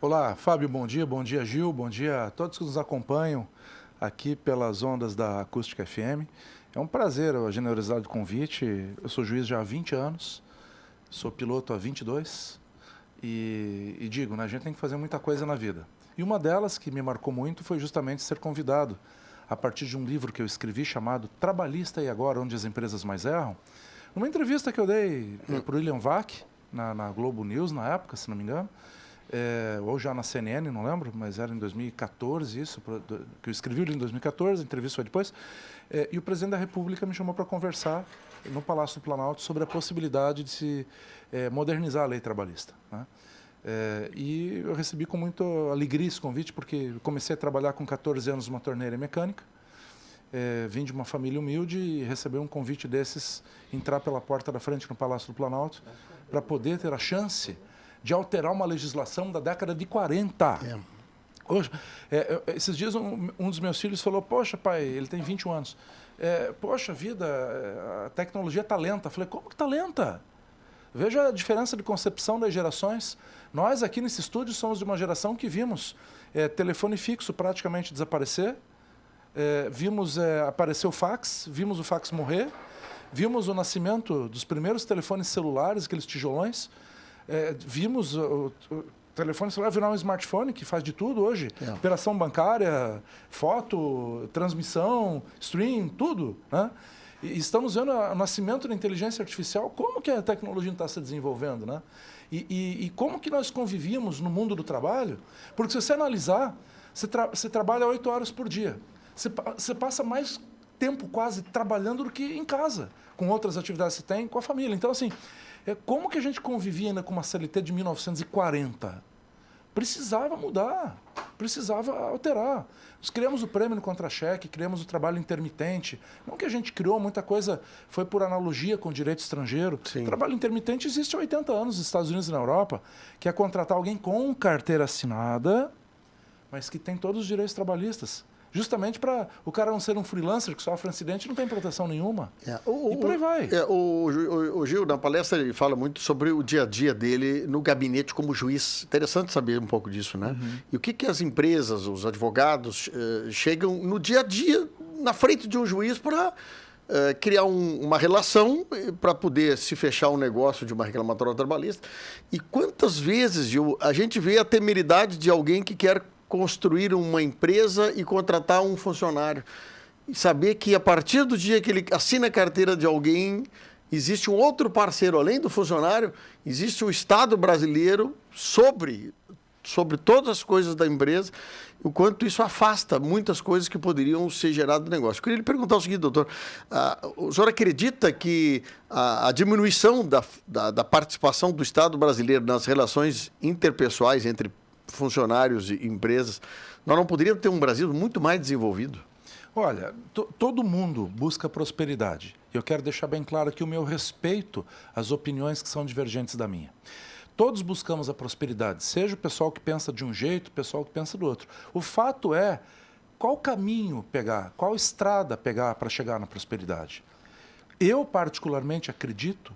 Olá, Fábio, bom dia, Gil, bom dia a todos que nos acompanham aqui pelas ondas da Acústica FM. É um prazer a generosidade do convite. Eu sou juiz já há 20 anos, sou piloto há 22 e digo, né, a gente tem que fazer muita coisa na vida. E uma delas que me marcou muito foi justamente ser convidado a partir de um livro que eu escrevi chamado Trabalhista e Agora, Onde as Empresas Mais Erram. Numa entrevista que eu dei para o William Vac, na Globo News, na época, se não me engano, ou já na CNN, não lembro, mas era em 2014 isso, que eu escrevi em 2014, a entrevista foi depois, e o presidente da República me chamou para conversar no Palácio do Planalto sobre a possibilidade de se modernizar a lei trabalhista, né? E eu recebi com muita alegria esse convite, porque comecei a trabalhar com 14 anos numa torneira mecânica, vim de uma família humilde e receber um convite desses, entrar pela porta da frente no Palácio do Planalto, para poder ter a chance de alterar uma legislação da década de 40. Hoje, esses dias um dos meus filhos falou, poxa pai, ele tem 21 anos, poxa vida, a tecnologia está lenta. Eu falei, como que está lenta? Veja a diferença de concepção das gerações. Nós aqui nesse estúdio somos de uma geração que vimos telefone fixo praticamente desaparecer, vimos aparecer o fax, vimos o fax morrer, vimos o nascimento dos primeiros telefones celulares, aqueles tijolões, vimos o telefone celular virar um smartphone que faz de tudo hoje. Operação bancária, foto, transmissão, stream, tudo, né? E estamos vendo o nascimento da inteligência artificial, como que a tecnologia está se desenvolvendo, né? E como que nós convivíamos no mundo do trabalho, porque se você analisar, você trabalha 8 horas por dia. Você passa mais tempo quase trabalhando do que em casa, com outras atividades que você tem, com a família. Então, assim, como que a gente convivia ainda com uma CLT de 1940? Precisava mudar, precisava alterar. Nós criamos o prêmio no contra-cheque, criamos o trabalho intermitente. Não que a gente criou, muita coisa foi por analogia com o direito estrangeiro. Sim. O trabalho intermitente existe há 80 anos nos Estados Unidos e na Europa, que é contratar alguém com carteira assinada, mas que tem todos os direitos trabalhistas. Justamente para o cara não ser um freelancer que sofre um acidente e não tem proteção nenhuma. E por aí vai. O Gil, na palestra, ele fala muito sobre o dia a dia dele no gabinete como juiz. Interessante saber um pouco disso, né? E o que as empresas, os advogados, chegam no dia a dia na frente de um juiz para criar uma relação para poder se fechar um negócio de uma reclamatória trabalhista. E quantas vezes, Gil, a gente vê a temeridade de alguém que quer construir uma empresa e contratar um funcionário. E saber que a partir do dia que ele assina a carteira de alguém, existe um outro parceiro, além do funcionário, existe o Estado brasileiro sobre todas as coisas da empresa, o quanto isso afasta muitas coisas que poderiam ser geradas do negócio. Eu queria lhe perguntar o seguinte, doutor, o senhor acredita que a diminuição da participação do Estado brasileiro nas relações interpessoais entre funcionários e empresas, nós não poderíamos ter um Brasil muito mais desenvolvido? Olha, todo mundo busca prosperidade. Eu quero deixar bem claro aqui o meu respeito às opiniões que são divergentes da minha. Todos buscamos a prosperidade, seja o pessoal que pensa de um jeito, o pessoal que pensa do outro. O fato é, qual caminho pegar, qual estrada pegar para chegar na prosperidade? Eu, particularmente, acredito,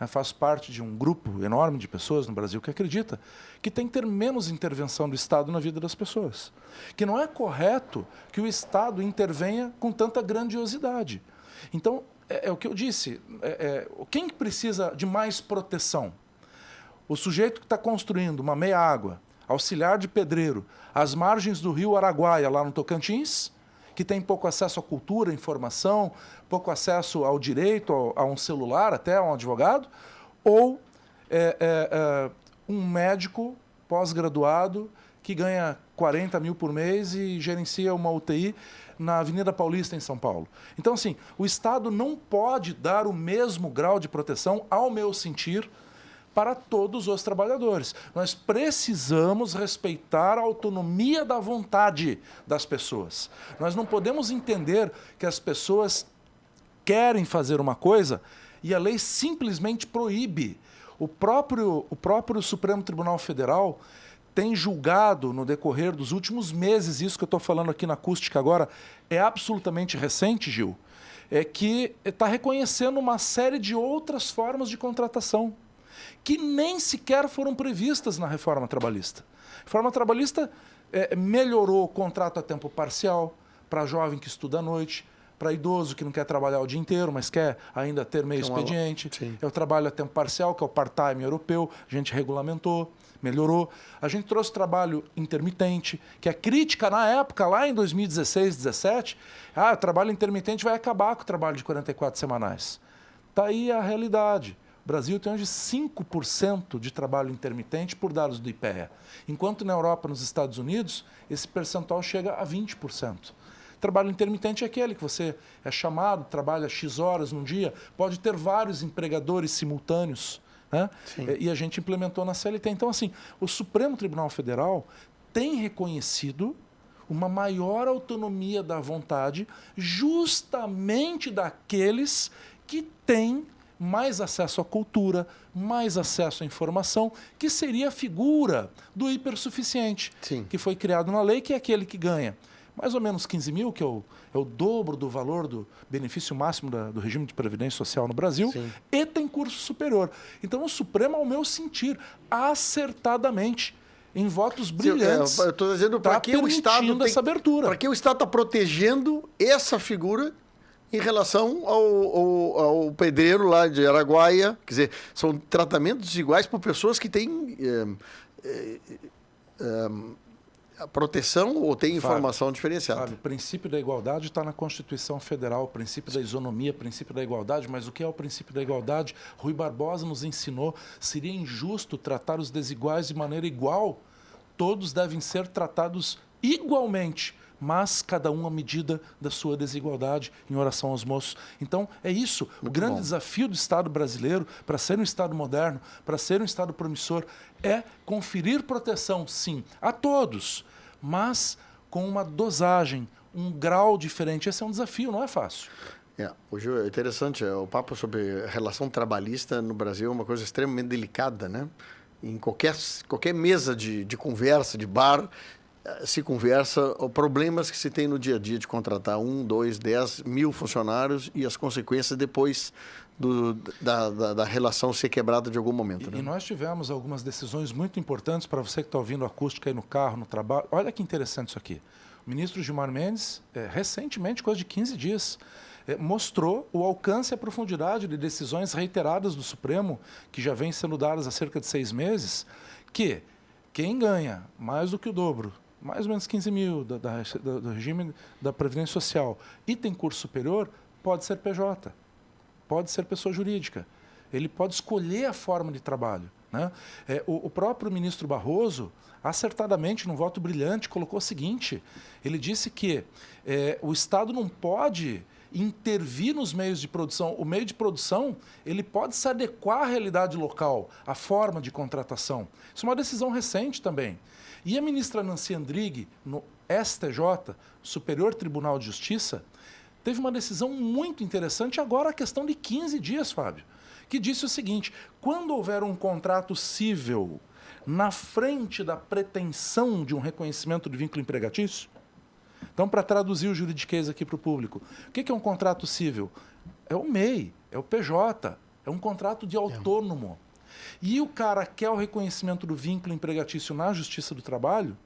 faço parte de um grupo enorme de pessoas no Brasil que acredita que tem que ter menos intervenção do Estado na vida das pessoas. Que não é correto que o Estado intervenha com tanta grandiosidade. Então, é o que eu disse, quem precisa de mais proteção? O sujeito que está construindo uma meia-água, auxiliar de pedreiro, às margens do rio Araguaia, lá no Tocantins, que tem pouco acesso à cultura, à informação, pouco acesso ao direito, a um celular, até a um advogado, ou um médico pós-graduado que ganha 40 mil por mês e gerencia uma UTI na Avenida Paulista, em São Paulo. Então, assim, o Estado não pode dar o mesmo grau de proteção, ao meu sentir, para todos os trabalhadores. Nós precisamos respeitar a autonomia da vontade das pessoas. Nós não podemos entender que as pessoas querem fazer uma coisa e a lei simplesmente proíbe. O próprio Supremo Tribunal Federal tem julgado no decorrer dos últimos meses, isso que eu estou falando aqui na acústica agora, é absolutamente recente, Gil, que está reconhecendo uma série de outras formas de contratação. que nem sequer foram previstas na reforma trabalhista. A reforma trabalhista melhorou o contrato a tempo parcial para jovem que estuda à noite, para idoso que não quer trabalhar o dia inteiro, mas quer ainda ter meio expediente. É o trabalho a tempo parcial, que é o part-time europeu, a gente regulamentou, melhorou. A gente trouxe trabalho intermitente, que a crítica na época, lá em 2016, 2017, o trabalho intermitente vai acabar com o trabalho de 44 semanais. Está aí a realidade. O Brasil tem hoje 5% de trabalho intermitente por dados do IPEA, enquanto na Europa e nos Estados Unidos, esse percentual chega a 20%. Trabalho intermitente é aquele que você é chamado, trabalha X horas num dia, pode ter vários empregadores simultâneos, né? E a gente implementou na CLT. Então, assim, o Supremo Tribunal Federal tem reconhecido uma maior autonomia da vontade justamente daqueles que têm mais acesso à cultura, mais acesso à informação, que seria a figura do hipersuficiente, que foi criado na lei, que é aquele que ganha mais ou menos 15 mil, que é o dobro do valor do benefício máximo do regime de previdência social no Brasil, e tem curso superior. Então, o Supremo, ao meu sentir, acertadamente, em votos brilhantes, eu estou dizendo para que o Estado essa abertura. Para que o Estado está protegendo essa figura em relação ao pedreiro lá de Araguaia. Quer dizer, são tratamentos iguais para pessoas que têm a proteção ou tem informação diferenciada. Fábio, o princípio da igualdade está na Constituição Federal, o princípio da isonomia, o princípio da igualdade, mas o que é o princípio da igualdade? Rui Barbosa nos ensinou, seria injusto tratar os desiguais de maneira igual, todos devem ser tratados igualmente, mas cada um à medida da sua desigualdade, em oração aos moços. Então, é isso. O grande desafio do Estado brasileiro, para ser um Estado moderno, para ser um Estado promissor, é conferir proteção, sim, a todos, mas com uma dosagem, um grau diferente. Esse é um desafio, não é fácil. Hoje é interessante, o papo sobre relação trabalhista no Brasil é uma coisa extremamente delicada, né? Em qualquer mesa de conversa, de bar, se conversa problemas que se tem no dia a dia de contratar 1, 2, 10 mil funcionários e as consequências depois da relação ser quebrada de algum momento. E nós tivemos algumas decisões muito importantes para você que está ouvindo acústica aí no carro, no trabalho. Olha que interessante isso aqui. O ministro Gilmar Mendes, recentemente, coisa de 15 dias, mostrou o alcance e a profundidade de decisões reiteradas do Supremo, que já vêm sendo dadas há cerca de 6 meses, que quem ganha mais do que o dobro, mais ou menos 15 mil do regime da Previdência Social e tem curso superior, pode ser PJ, pode ser pessoa jurídica. Ele pode escolher a forma de trabalho, né? O próprio ministro Barroso, acertadamente, num voto brilhante, colocou o seguinte, ele disse que o Estado não pode intervir nos meios de produção. O meio de produção ele pode se adequar à realidade local, à forma de contratação. Isso é uma decisão recente também. E a ministra Nancy Andrighi, no STJ, Superior Tribunal de Justiça, teve uma decisão muito interessante agora, a questão de 15 dias, Fábio, que disse o seguinte, quando houver um contrato cível na frente da pretensão de um reconhecimento de vínculo empregatício, então, para traduzir o juridiquês aqui para o público, o que é um contrato cível? É o MEI, é o PJ, é um contrato de autônomo. E o cara quer o reconhecimento do vínculo empregatício na Justiça do Trabalho,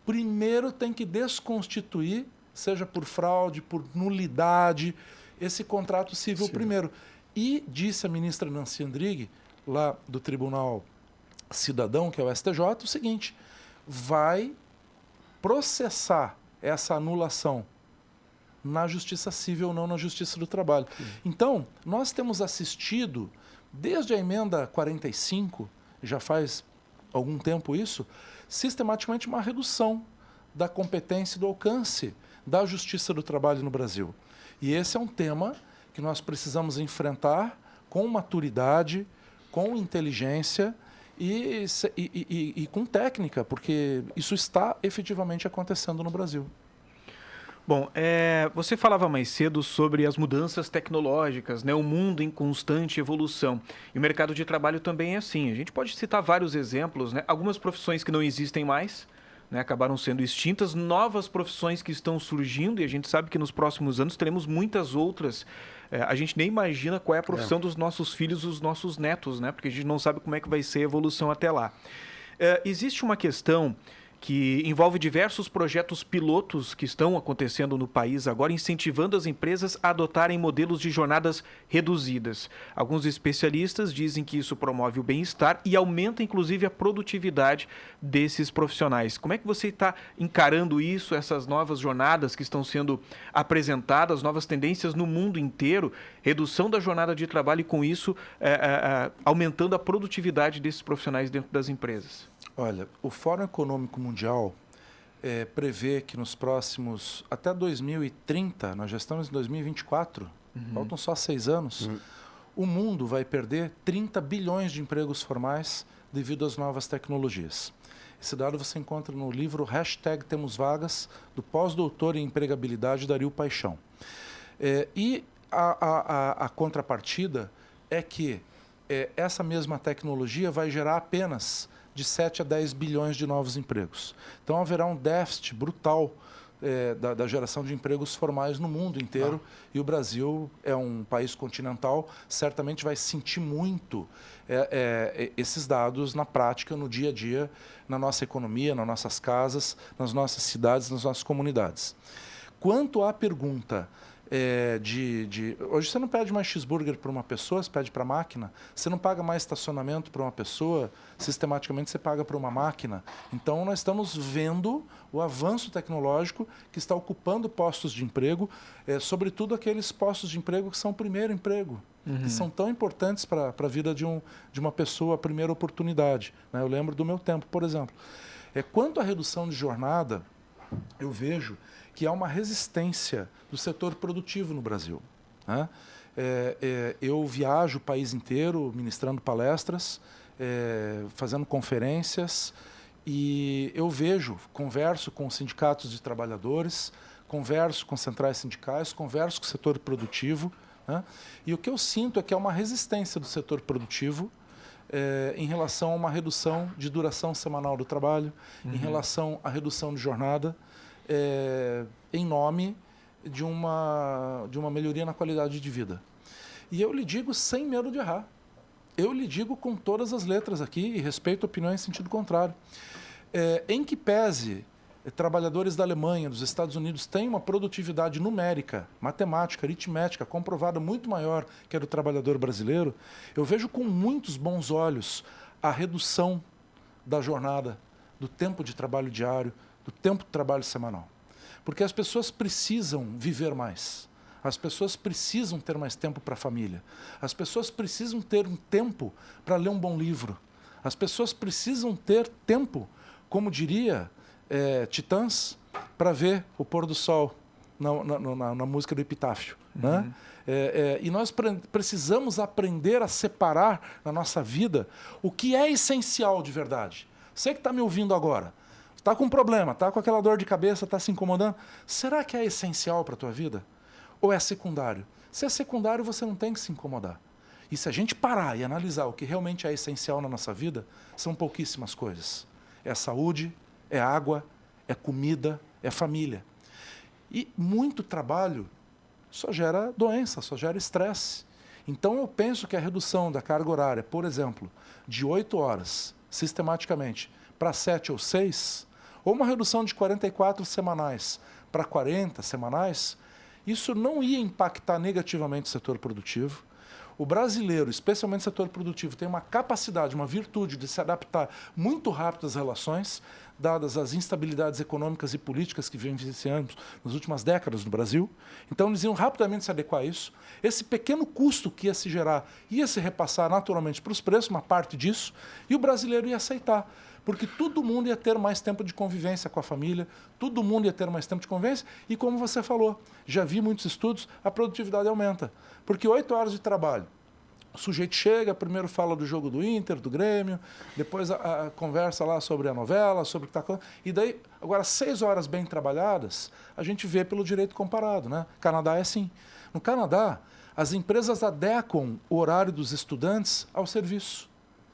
primeiro tem que desconstituir, seja por fraude, por nulidade, esse contrato civil primeiro. E disse a ministra Nancy Andrighi, lá do Tribunal Cidadão, que é o STJ, o seguinte, vai processar essa anulação na Justiça Civil, não na Justiça do Trabalho. Então, nós temos assistido, desde a emenda 45, já faz algum tempo isso, sistematicamente uma redução da competência e do alcance da Justiça do Trabalho no Brasil. E esse é um tema que nós precisamos enfrentar com maturidade, com inteligência e com técnica, porque isso está efetivamente acontecendo no Brasil. Bom, você falava mais cedo sobre as mudanças tecnológicas, né? O mundo em constante evolução. E o mercado de trabalho também é assim. A gente pode citar vários exemplos, né? Algumas profissões que não existem mais, né? Acabaram sendo extintas, novas profissões que estão surgindo, e a gente sabe que nos próximos anos teremos muitas outras a gente nem imagina qual é a profissão dos nossos filhos, dos nossos netos, né? Porque a gente não sabe como é que vai ser a evolução até lá. Existe uma questão que envolve diversos projetos pilotos que estão acontecendo no país agora, incentivando as empresas a adotarem modelos de jornadas reduzidas. Alguns especialistas dizem que isso promove o bem-estar e aumenta, inclusive, a produtividade desses profissionais. Como é que você está encarando isso, essas novas jornadas que estão sendo apresentadas, novas tendências no mundo inteiro, redução da jornada de trabalho e, com isso, aumentando a produtividade desses profissionais dentro das empresas? Olha, o Fórum Econômico Mundial prevê que nos próximos, até 2030, nós já estamos em 2024, faltam só 6 anos, o mundo vai perder 30 bilhões de empregos formais devido às novas tecnologias. Esse dado você encontra no livro #TemosVagas, do pós-doutor em empregabilidade, Dario Paixão. E a contrapartida é que essa mesma tecnologia vai gerar apenas de 7 a 10 bilhões de novos empregos. Então haverá um déficit brutal da geração de empregos formais no mundo inteiro, e o Brasil é um país continental, certamente vai sentir muito esses dados na prática, no dia a dia, na nossa economia, nas nossas casas, nas nossas cidades, nas nossas comunidades. Quanto à pergunta hoje você não pede mais cheeseburger para uma pessoa, você pede para a máquina. Você não paga mais estacionamento para uma pessoa, sistematicamente você paga para uma máquina. Então nós estamos vendo o avanço tecnológico que está ocupando postos de emprego, sobretudo aqueles postos de emprego que são o primeiro emprego, que são tão importantes para a vida de uma pessoa, a primeira oportunidade, né? Eu lembro do meu tempo, por exemplo. Quanto à redução de jornada, eu vejo que há uma resistência do setor produtivo no Brasil, né? Eu viajo o país inteiro ministrando palestras, fazendo conferências, e eu converso com sindicatos de trabalhadores, converso com centrais sindicais, converso com o setor produtivo, né? E o que eu sinto é que há uma resistência do setor produtivo em relação a uma redução de duração semanal do trabalho, em relação à redução de jornada, em nome de uma melhoria na qualidade de vida. E eu lhe digo sem medo de errar. Eu lhe digo com todas as letras aqui, e respeito opiniões em sentido contrário. Em que pese trabalhadores da Alemanha, dos Estados Unidos, têm uma produtividade numérica, matemática, aritmética, comprovada muito maior que a do trabalhador brasileiro, eu vejo com muitos bons olhos a redução da jornada, do tempo de trabalho diário, do tempo de trabalho semanal. Porque as pessoas precisam viver mais. As pessoas precisam ter mais tempo para a família. As pessoas precisam ter um tempo para ler um bom livro. As pessoas precisam ter tempo, como diria Titãs, para ver o pôr do sol na música do Epitáfio, né? E nós precisamos aprender a separar na nossa vida o que é essencial de verdade. Você que está me ouvindo agora, está com um problema, está com aquela dor de cabeça, está se incomodando. Será que é essencial para a tua vida? Ou é secundário? Se é secundário, você não tem que se incomodar. E se a gente parar e analisar o que realmente é essencial na nossa vida, são pouquíssimas coisas. É saúde, é água, é comida, é família. E muito trabalho só gera doença, só gera estresse. Então eu penso que a redução da carga horária, por exemplo, de 8 horas, sistematicamente, para 7 ou 6, ou uma redução de 44 semanais para 40 semanais, isso não ia impactar negativamente o setor produtivo. O brasileiro, especialmente o setor produtivo, tem uma capacidade, uma virtude de se adaptar muito rápido às relações, dadas as instabilidades econômicas e políticas que vivenciamos nas últimas décadas no Brasil. Então, eles iam rapidamente se adequar a isso. Esse pequeno custo que ia se gerar ia se repassar naturalmente para os preços, uma parte disso, e o brasileiro ia aceitar. Porque todo mundo ia ter mais tempo de convivência com a família, todo mundo ia ter mais tempo de convivência, e como você falou, já vi muitos estudos, a produtividade aumenta. Porque 8 horas de trabalho, o sujeito chega, primeiro fala do jogo do Inter, do Grêmio, depois a conversa lá sobre a novela, sobre o que está acontecendo, e daí, agora 6 horas bem trabalhadas, a gente vê pelo direito comparado, né? Canadá é assim. No Canadá, as empresas adequam o horário dos estudantes ao serviço,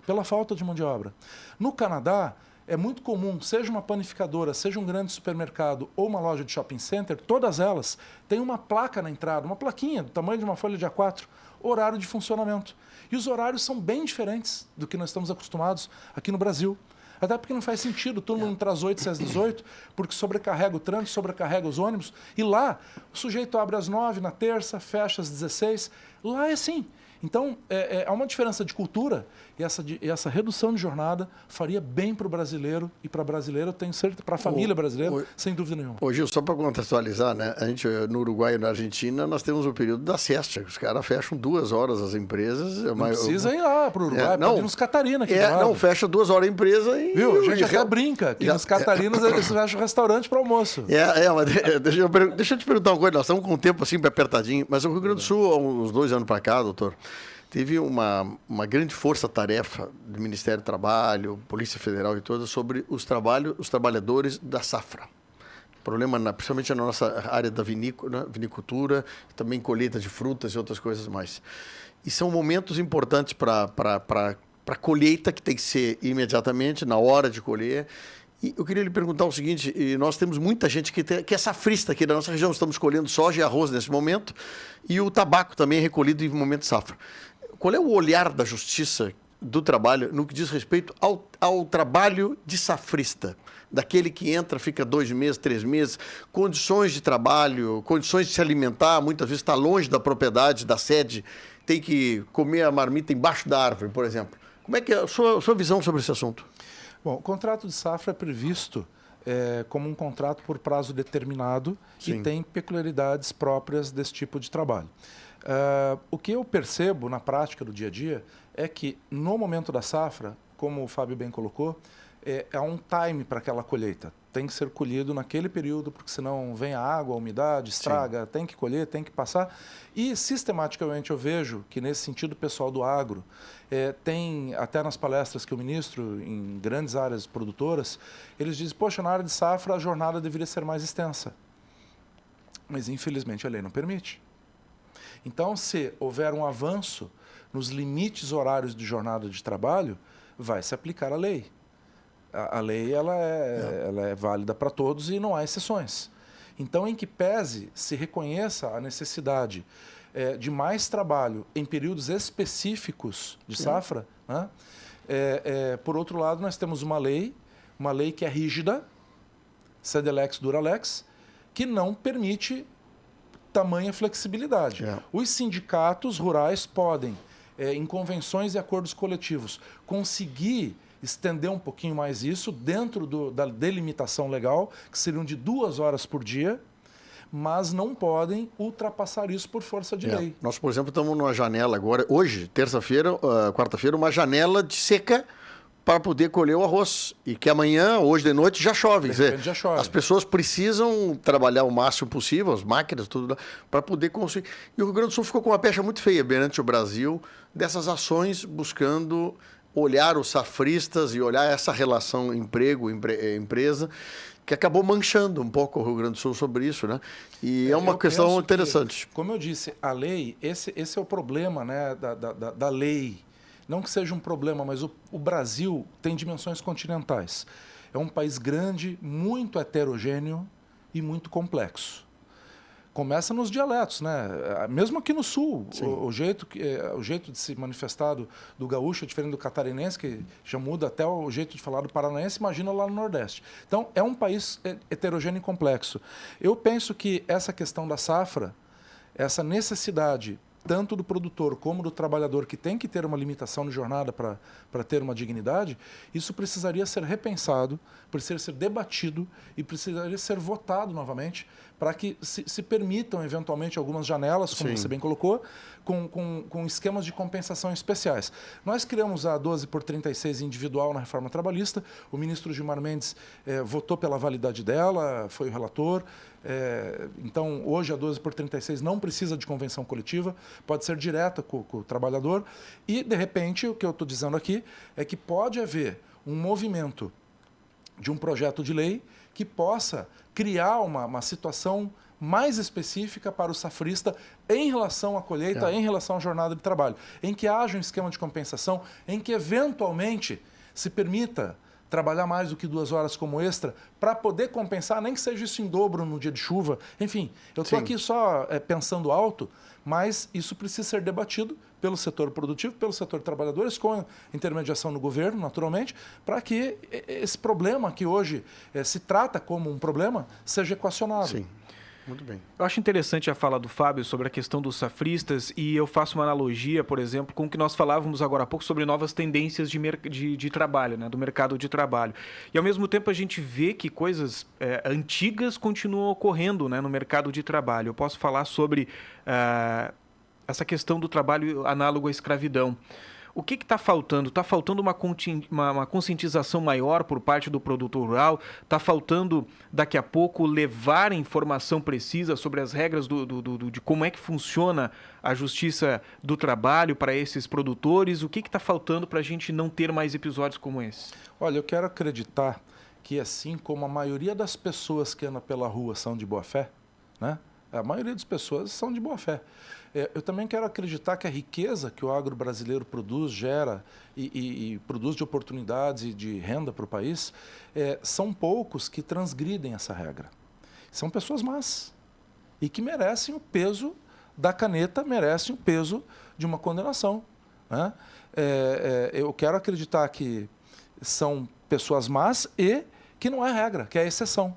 pela falta de mão de obra. No Canadá, é muito comum, seja uma panificadora, seja um grande supermercado ou uma loja de shopping center, todas elas têm uma placa na entrada, uma plaquinha do tamanho de uma folha de A4, horário de funcionamento. E os horários são bem diferentes do que nós estamos acostumados aqui no Brasil. Até porque não faz sentido, todo mundo entra às 8 e às 18, porque sobrecarrega o trânsito, sobrecarrega os ônibus. E lá, o sujeito abre às 9 na terça, fecha às 16. Lá é assim. Então, há uma diferença de cultura e essa redução de jornada faria bem para o brasileiro e para a brasileira, eu tenho certeza, para a família brasileira, sem dúvida nenhuma. Ô Gil, só para contextualizar, né? A gente, no Uruguai e na Argentina, nós temos o período da siesta, que os caras fecham 2 horas as empresas. Não precisa ir lá para o Uruguai, pode ir nos Catarina aqui do lado. Não, fecha 2 horas a empresa e... Viu? A gente até brinca, que nos Catarinas eles fecham restaurante para almoço. Mas deixa eu te perguntar uma coisa, nós estamos com o tempo assim apertadinho, mas o Rio Grande do Sul, há uns 2 anos para cá, doutor, teve uma grande força-tarefa do Ministério do Trabalho, Polícia Federal e todas, sobre os trabalhadores da safra. Problema, principalmente na nossa área da vinicultura, também colheita de frutas e outras coisas mais. E são momentos importantes para a colheita, que tem que ser imediatamente, na hora de colher. E eu queria lhe perguntar o seguinte, nós temos muita gente que é safrista aqui na nossa região, estamos colhendo soja e arroz nesse momento, e o tabaco também é recolhido em momento de safra. Qual é o olhar da Justiça do Trabalho no que diz respeito ao trabalho de safrista? Daquele que entra, fica 2 meses, 3 meses, condições de trabalho, condições de se alimentar, muitas vezes está longe da propriedade, da sede, tem que comer a marmita embaixo da árvore, por exemplo. Como é que é a sua visão sobre esse assunto? Bom, o contrato de safra é previsto como um contrato por prazo determinado. Sim. E tem peculiaridades próprias desse tipo de trabalho. O que eu percebo na prática do dia a dia é que no momento da safra, como o Fábio bem colocou, há um time para aquela colheita. Tem que ser colhido naquele período, porque senão vem a água, a umidade, estraga, Sim. Tem que colher, tem que passar. E sistematicamente eu vejo que nesse sentido o pessoal do agro tem, até nas palestras que eu ministro em grandes áreas produtoras, eles dizem, poxa, na área de safra a jornada deveria ser mais extensa. Mas infelizmente a lei não permite. Então, se houver um avanço nos limites horários de jornada de trabalho, vai se aplicar a lei. A lei ela é válida para todos e não há exceções. Então, em que pese se reconheça a necessidade de mais trabalho em períodos específicos de safra, né? Por outro lado, nós temos uma lei que é rígida, sed lex dura lex, que não permite tamanha flexibilidade. Os sindicatos rurais podem, em convenções e acordos coletivos, conseguir estender um pouquinho mais isso dentro da delimitação legal, que seriam de 2 horas por dia, mas não podem ultrapassar isso por força de lei. Nós, por exemplo, estamos numa janela agora, hoje, terça-feira, quarta-feira, uma janela de seca para poder colher o arroz. E que amanhã, hoje de noite, já chove. Já chove. As pessoas precisam trabalhar o máximo possível, as máquinas, tudo, para poder conseguir. E o Rio Grande do Sul ficou com uma pecha muito feia perante o Brasil, dessas ações buscando olhar os safristas e olhar essa relação emprego-empresa, que acabou manchando um pouco o Rio Grande do Sul sobre isso, né? E é uma questão interessante. Como eu disse, a lei, esse é o problema, né, da lei. Não que seja um problema, mas o Brasil tem dimensões continentais. É um país grande, muito heterogêneo e muito complexo. Começa nos dialetos, né? Mesmo aqui no Sul, o jeito de se manifestar do gaúcho é diferente do catarinense, que já muda até o jeito de falar do paranaense, imagina lá no Nordeste. Então, é um país heterogêneo e complexo. Eu penso que essa questão da safra, essa necessidade tanto do produtor como do trabalhador, que tem que ter uma limitação de jornada para ter uma dignidade, isso precisaria ser repensado, precisaria ser debatido e precisaria ser votado novamente para que se permitam, eventualmente, algumas janelas, como você bem colocou, com esquemas de compensação especiais. Nós criamos a 12/36 individual na reforma trabalhista, o ministro Gilmar Mendes votou pela validade dela, foi o relator. Então, hoje a 12/36 não precisa de convenção coletiva, pode ser direta com o trabalhador. E, de repente, o que eu estou dizendo aqui é que pode haver um movimento de um projeto de lei que possa criar uma situação mais específica para o safrista em relação à colheita, em relação à jornada de trabalho, em que haja um esquema de compensação, em que, eventualmente, se permita trabalhar mais do que 2 horas como extra para poder compensar, nem que seja isso em dobro no dia de chuva. Enfim, eu estou aqui só pensando alto, mas isso precisa ser debatido pelo setor produtivo, pelo setor de trabalhadores, com intermediação no governo, naturalmente, para que esse problema que hoje se trata como um problema seja equacionado. Sim. Muito bem. Eu acho interessante a fala do Fábio sobre a questão dos safristas e eu faço uma analogia, por exemplo, com o que nós falávamos agora há pouco sobre novas tendências de trabalho, né, do mercado de trabalho. E, ao mesmo tempo, a gente vê que coisas antigas continuam ocorrendo, né, no mercado de trabalho. Eu posso falar sobre essa questão do trabalho análogo à escravidão. O que está faltando? Está faltando uma conscientização maior por parte do produtor rural? Está faltando, daqui a pouco, levar informação precisa sobre as regras de como é que funciona a justiça do trabalho para esses produtores? O que está faltando para a gente não ter mais episódios como esse? Olha, eu quero acreditar que, assim como a maioria das pessoas que andam pela rua são de boa fé, né? A maioria das pessoas são de boa fé. Eu também quero acreditar que a riqueza que o agro brasileiro produz, gera e produz de oportunidades e de renda para o país, são poucos que transgridem essa regra. São pessoas más e que merecem o peso da caneta, merecem o peso de uma condenação, né? Eu quero acreditar que são pessoas más e que não é regra, que é exceção.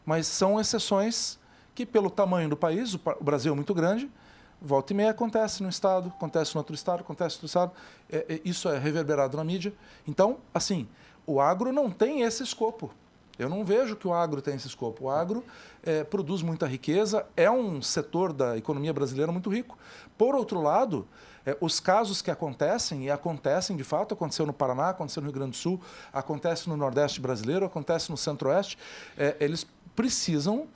Mas são exceções que, pelo tamanho do país, o Brasil é muito grande, volta e meia acontece no estado, acontece no outro estado, acontece no outro estado. Isso é reverberado na mídia. Então, assim, o agro não tem esse escopo. Eu não vejo que o agro tem esse escopo. O agro produz muita riqueza, é um setor da economia brasileira muito rico. Por outro lado, os casos que acontecem, e acontecem de fato, aconteceu no Paraná, aconteceu no Rio Grande do Sul, acontece no Nordeste brasileiro, acontece no Centro-Oeste, eles precisam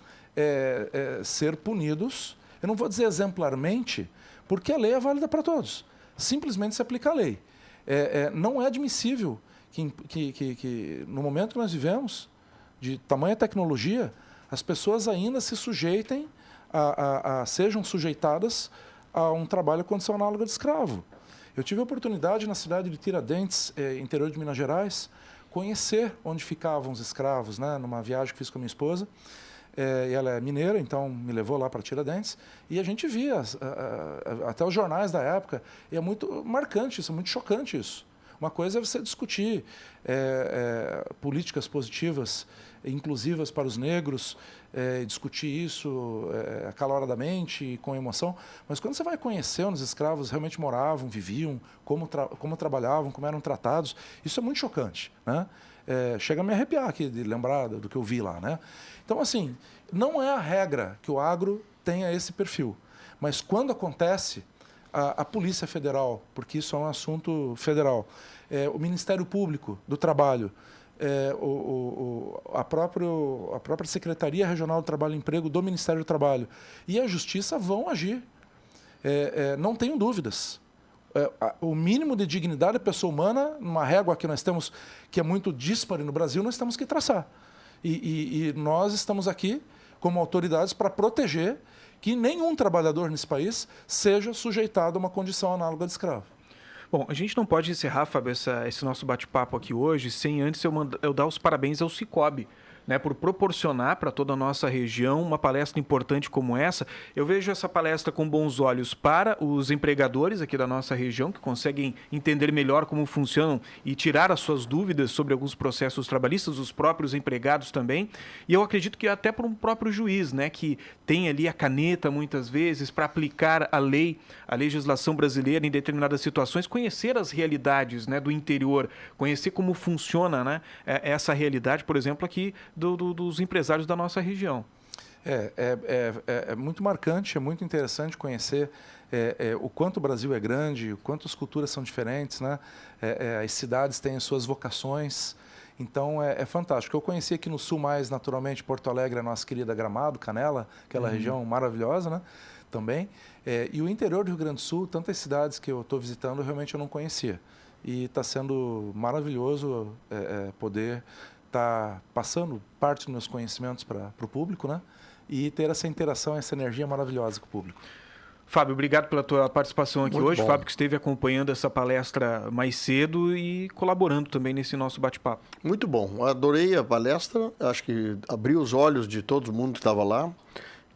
ser punidos. Eu não vou dizer exemplarmente, porque a lei é válida para todos. Simplesmente se aplica a lei. Não é admissível que no momento que nós vivemos, de tamanha tecnologia, as pessoas ainda se sujeitem, sejam sujeitadas a um trabalho com condição análoga de escravo. Eu tive a oportunidade na cidade de Tiradentes, interior de Minas Gerais, conhecer onde ficavam os escravos, né, numa viagem que fiz com a minha esposa. E ela é mineira, então me levou lá para Tiradentes, e a gente via até os jornais da época, e é muito marcante isso, é muito chocante isso. Uma coisa é você discutir políticas positivas, inclusivas para os negros, discutir isso acaloradamente, com emoção, mas quando você vai conhecer onde os escravos realmente moravam, viviam, como trabalhavam, como eram tratados, isso é muito chocante, né? Chega a me arrepiar aqui de lembrar do que eu vi lá, né? Então, assim, não é a regra que o agro tenha esse perfil, mas quando acontece, a Polícia Federal, porque isso é um assunto federal, o Ministério Público do Trabalho, a própria Secretaria Regional do Trabalho e Emprego do Ministério do Trabalho e a Justiça vão agir. Não tenho dúvidas. O mínimo de dignidade da pessoa humana, numa régua que nós temos, que é muito díspare no Brasil, nós temos que traçar. E nós estamos aqui como autoridades para proteger que nenhum trabalhador nesse país seja sujeitado a uma condição análoga de escravo. Bom, a gente não pode encerrar, Fábio, esse nosso bate-papo aqui hoje sem antes eu dar os parabéns ao Sicoob, né, por proporcionar para toda a nossa região uma palestra importante como essa. Eu vejo essa palestra com bons olhos para os empregadores aqui da nossa região, que conseguem entender melhor como funcionam e tirar as suas dúvidas sobre alguns processos trabalhistas, os próprios empregados também. E eu acredito que até para um próprio juiz, né, que tem ali a caneta muitas vezes para aplicar a lei, a legislação brasileira em determinadas situações, conhecer as realidades, né, do interior, conhecer como funciona, né, essa realidade, por exemplo, aqui dos empresários da nossa região. É muito marcante, é muito interessante conhecer o quanto o Brasil é grande, o quanto as culturas são diferentes, né? As cidades têm as suas vocações, então é fantástico. Eu conheci aqui no sul mais naturalmente Porto Alegre, a nossa querida Gramado, Canela, aquela região maravilhosa, né? Também. E o interior do Rio Grande do Sul, tantas cidades que eu estou visitando, realmente eu não conhecia. E está sendo maravilhoso poder estar passando parte dos meus conhecimentos para o público, né? E ter essa interação, essa energia maravilhosa com o público. Fábio, obrigado pela tua participação aqui Muito hoje. bom. Fábio que esteve acompanhando essa palestra mais cedo e colaborando também nesse nosso bate-papo. Muito bom, adorei a palestra, acho que abriu os olhos de todo mundo que estava lá.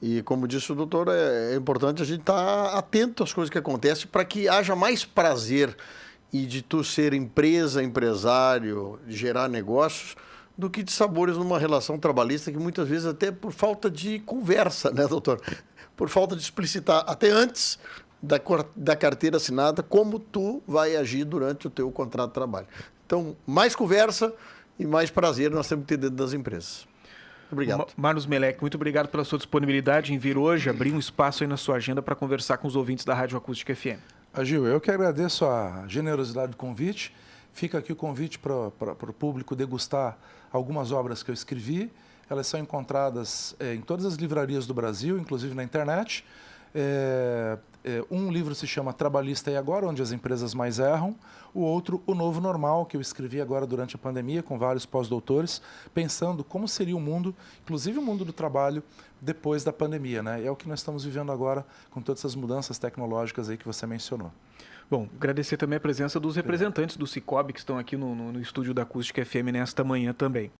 E como disse o doutor, é importante a gente estar atento às coisas que acontecem para que haja mais prazer e de tu ser empresa, empresário, gerar negócios, do que de sabores numa relação trabalhista que muitas vezes até por falta de conversa, né, doutor? Por falta de explicitar até antes da carteira assinada como tu vai agir durante o teu contrato de trabalho. Então, mais conversa e mais prazer nós temos que ter dentro das empresas. Obrigado. Marlos Melec, muito obrigado pela sua disponibilidade em vir hoje, abrir um espaço aí na sua agenda para conversar com os ouvintes da Rádio Acústica FM. Gil, eu que agradeço a generosidade do convite. Fica aqui o convite para o público degustar algumas obras que eu escrevi. Elas são encontradas em todas as livrarias do Brasil, inclusive na internet. Um livro se chama Trabalhista e Agora, onde as empresas mais erram. O outro, O Novo Normal, que eu escrevi agora durante a pandemia, com vários pós-doutores, pensando como seria o mundo, inclusive o mundo do trabalho, depois da pandemia, né? É o que nós estamos vivendo agora, com todas essas mudanças tecnológicas aí que você mencionou. Bom, agradecer também a presença dos representantes do Cicobi que estão aqui no estúdio da Acústica FM nesta manhã também.